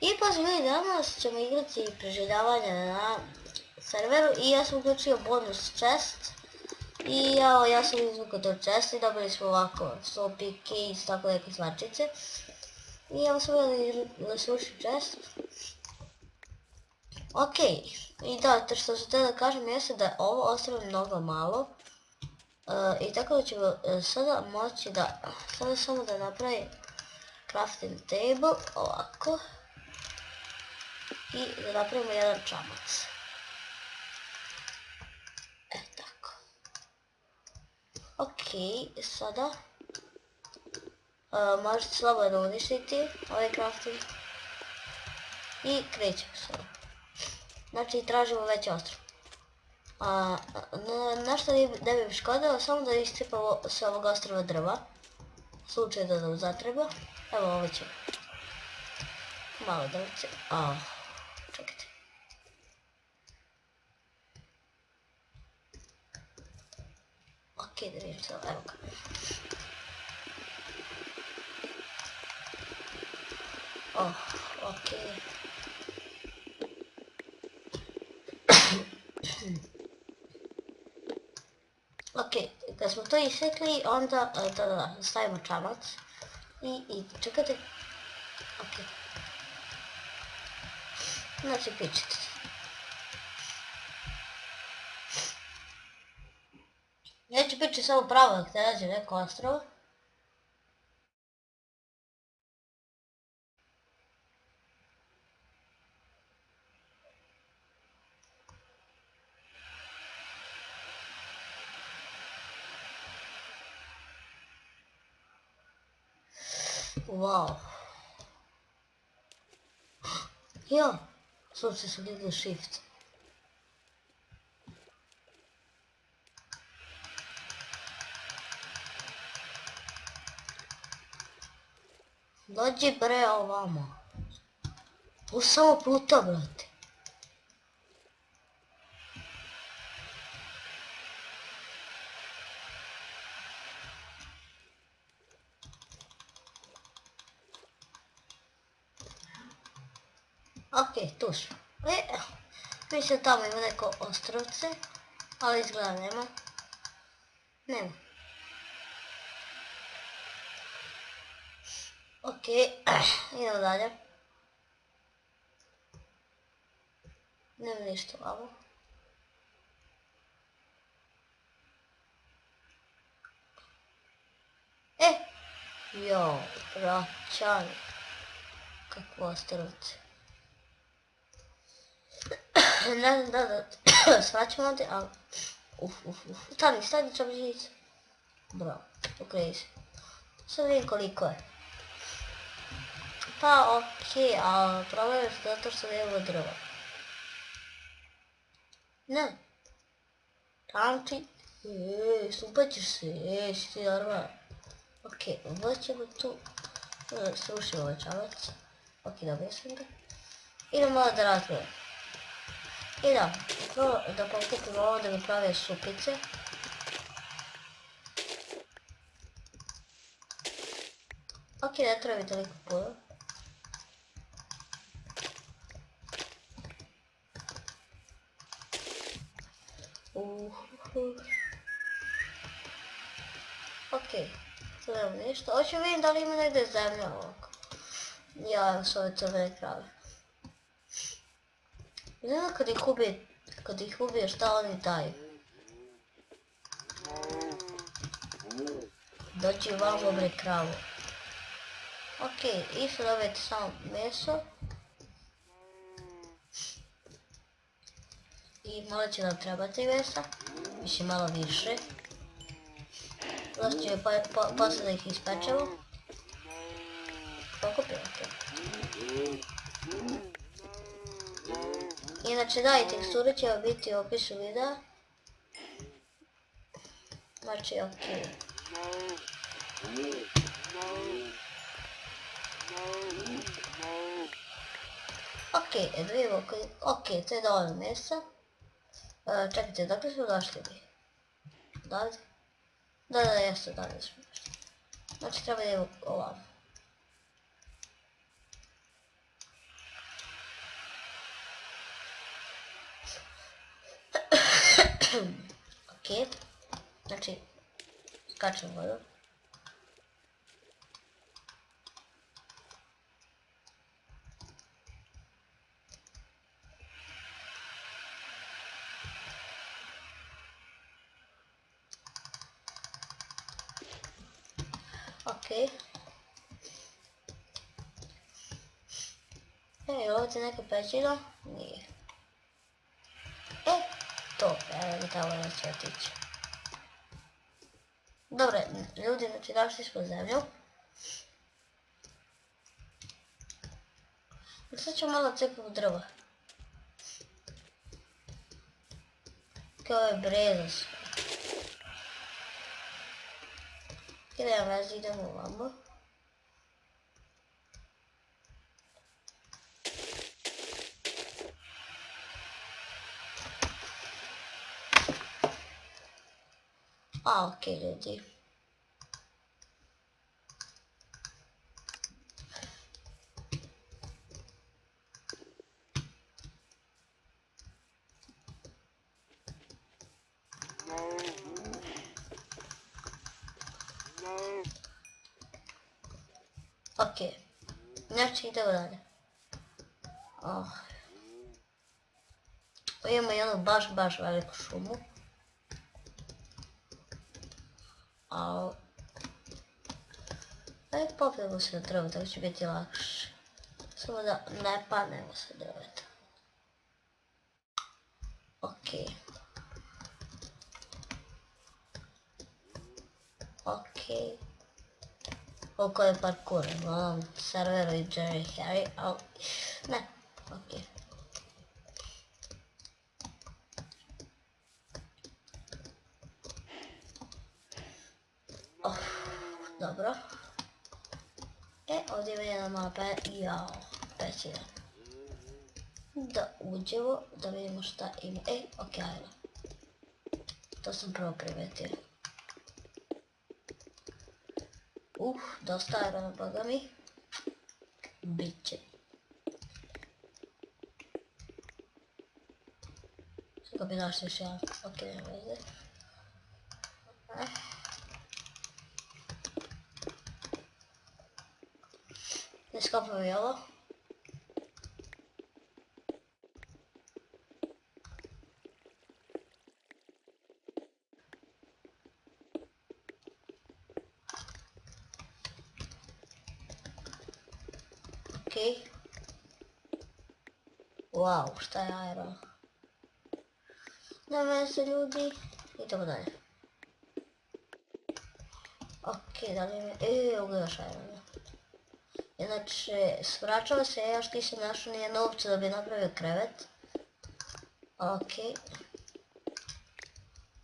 I pozdrav, danas ćemo igrati preživljavanje na serveru i ja sam uključio bonus chest. I ja sam izvukao to chest i dobili smo ovako sloppy keys, tako neke stvarčice. I evo sam resursi chest. Ok, i da, to što sam da kažem jeste da je ovo ostavljeno mnogo malo. I tako da ćemo sada moći da, sada samo da napravim crafting table, ovako. I da napravimo jedan čamac. Tako. Ok, sada možete slobodno uništiti ovaj crafting. I krećemo sada. Znači tražimo veće ostrvo. Na što ne bi škodilo, samo da iscipamo s ovog ostrova drva. U slučaju da nam zatreba. Evo ovo ćemo. Malo drvce. Čekajte. Ok, da vidim se, evo ga. Ok. Ok, kad smo to isekli, onda da stavimo čamac. I čekajte. Ok. Znači pičite. Neću pići samo pravo dok ne nađe neko ostrovo. Wow. Ja, slučaj sam gledao shift. Dođi bre ovamo. U samo puta, brate. Ok, tu smo. Mislim tamo ima neko ostrovce, ali izgleda nema. Nema. Ok, idemo dalje. Nema ništa ovamo. Jo, vraćan. Kakvo ostrovce. Ne znam da svaćamo ovdje, ali... Stani, čabližica. Bravo, okreni se. Sad vidim koliko je. Pa okej, ali problem je zato što nemamo drva. Ne. Tanči. Stupat ćeš se, si ti normalno. Ok, ovo ćemo tu. Srušimo ovaj čamac. Ok, dobio sam ga. Idemo malo da razvijemo. I da pokupimo ovo da mi prave supice. Ok, ne treba mi toliko puno. Ok, tu nema ništa. Hoću vidim da li ima negdje zemlja ovako. Ja, evo s ove crvene krave. Ne znam kad ih ubiješ šta oni daju. Dođi vamo bre kravu. Ok, i sad dobijete samo meso. I malo će nam trebati mesa. Mislim malo više. Zato ćemo posle da ih ispečemo. Pokupimo to. Inače da, i teksture će vam biti u opisu videa. Znači ok. Ok, da vidimo ok, to je dovoljno mesa. Čekajte, dakle smo došli bi? Dalje? Da, jeste, dalje smo došli. Znači treba da idemo ovamo. Ok. Znači, skačem vodu. Ok. Ovdje neka pećina? Nije. To, evo tamo neće otići. Dobre, ljudi, znači našli smo zemlju. Sad ću malo cepati drva. Kao je breza sve. Idemo ovamo. Ok, ljudi. Ok, znači idemo dalje. Imamo jednu baš veliku šumu. Ajde popijemo se na drvo, tako će biti lakše. Samo da ne padnemo sa drveta. Ok. Koliko je parkour na ovom serveru i Jerry Harry, ali ne, ok. Dobro. Ovdje ima jedna mala pećina. Da uđemo, da vidimo šta ima. Ok, ajmo. To sam prvo primetio. Dosta irona, boga mi. Biće. Sada bi našli još jedan. Ok, nema veze. Ne skopamo i ovo. Wow, šta je aero? Nema veze, ljudi. Idemo dalje. Ok, dalje mi... Evo ga još aero. Inače, svraćao se, još nisam našao nijednu opciju da bi napravio krevet. Ok.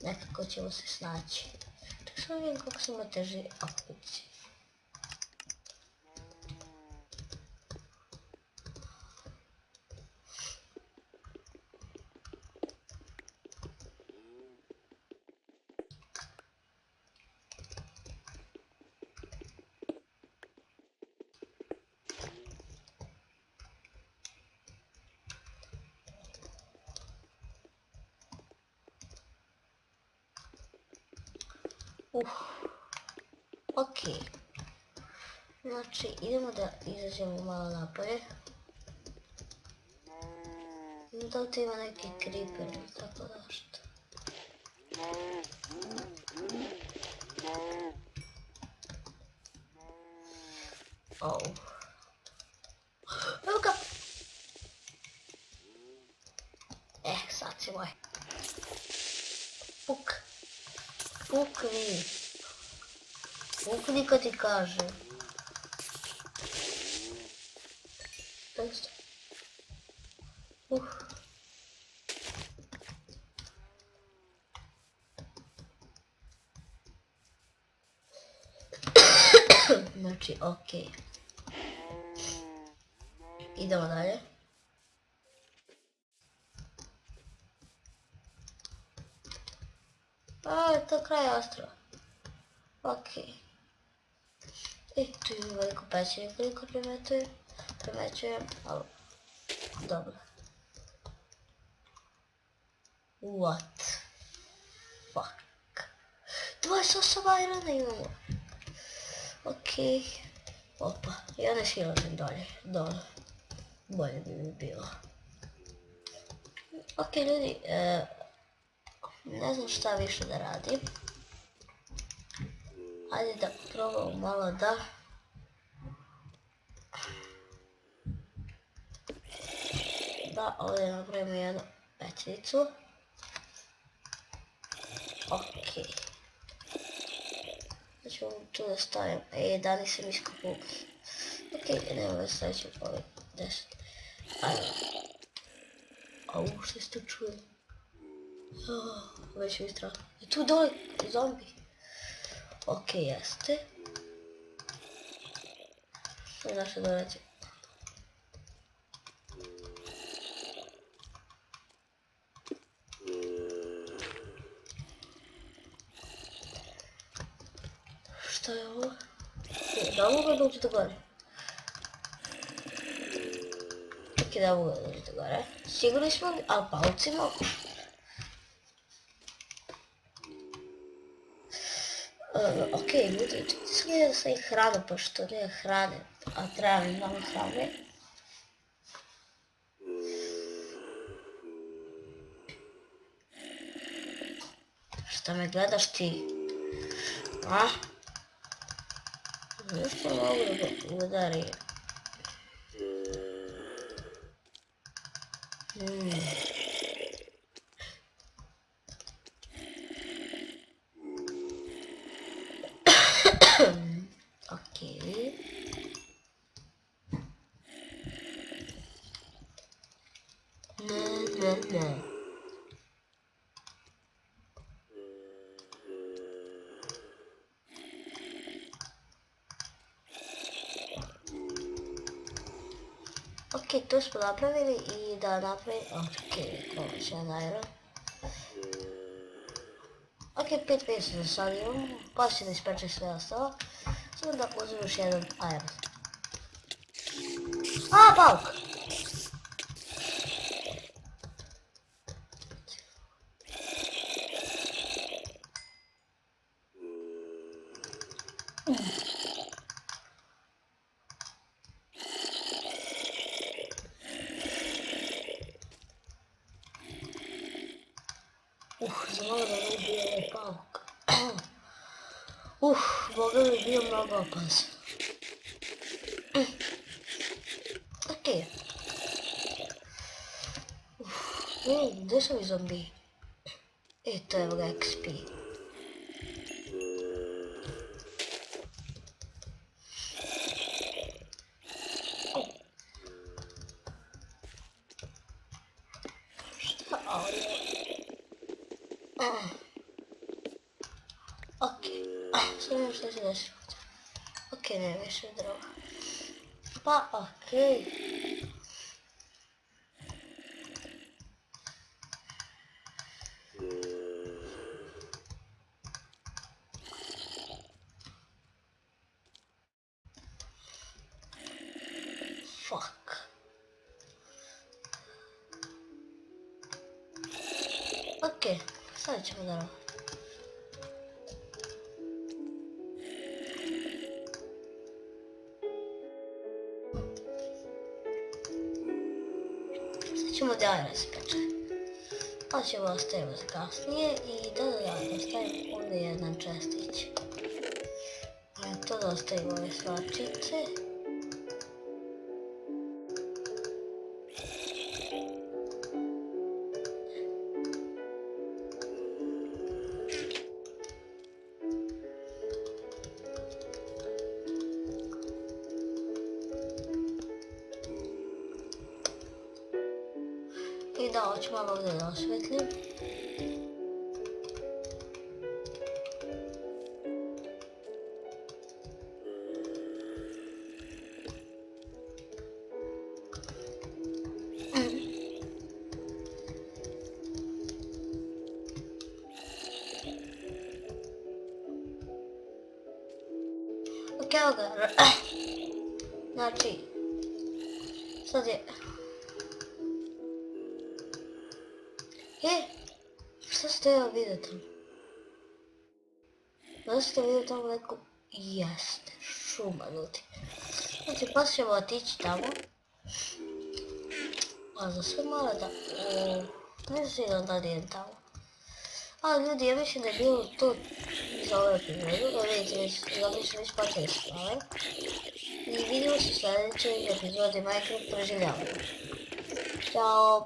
Nekako ćemo se snaći. Tako sam vidim kako sam ima teži opciji. Ok. Znači, idemo da izađemo malo napolje. Da li tu ima neki creeper ili tako nešto. Evo ga! Sad si moj. Pukni. Pukni kad ti kažem. Znači, ok. Idemo dalje. Je to kraj ostrova. Ok. Tu je veliko pećenje koliko primećujem, ali dobro. What? Fuck. 28 irona imamo. Okej. Opa, ja ne silazim dalje. Dole. Bolje bi mi bilo. Ok ljudi, ne znam šta više da radim. Ajde da probamo malo da ovdje napravimo jednu pećnicu. Ok. Znači ovom tu da stavim, da nisam iskopao. Ok, nema da stavit ću ovih 10. Ajde. Au, što ste čuli? Već mi strah. Je tu dole zombi. Ok, jeste. Znaš što da reći. Šta je ovo? Da mogu da uđe do gore? Ok, da mogu da uđe do gore. Sigurni smo li? Ali pauci mogu. Ok, ljudi, čekajte sam da sam ih hranu, pošto nije hrane, a treba mi malo hrane. Šta me gledaš ti? A? Nešto mogu da udari. Okej. Ne. Ok, to smo napravili i da napravim... Ok, ovo će najro. Ok, 5 mjesta za sad imamo, pa će da ispečem sve ostalo. Samo da uzmem još jedan iron. A, pauk! Znamo da ne ubije ovaj pauk. Boga mi bio mnogo opasan. Ok. Gdje su ovi zombi? Eto, evo ga XP. Šta ovo? Ok, sad imam što se desiti. Ok, ne više droga. Pa, okej. Fuck. Ok, sad ćemo da radimo. Sad ćemo da raspeče. Pa ćemo ostavimo za kasnije i da ostavimo ovdje jedan čestić. To da ostavimo ove svačice. I da, hoću malo ovdje da osvetlim. Ok, evo ga. Znači, sad je... Šta ste joj vidjeti? Da ste vidjeli tamo neko? Jeste, šuma ljudi. Znači, pa ćemo otići tamo. A za sve mora da... ne znam da li idem tamo. A ljudi, ja mislim da je bilo to za ove epizodu. Vidite, ljudi su već počeli slave. I vidimo se u sljedećoj epizodi Minecraft preživljavanja. Ćao!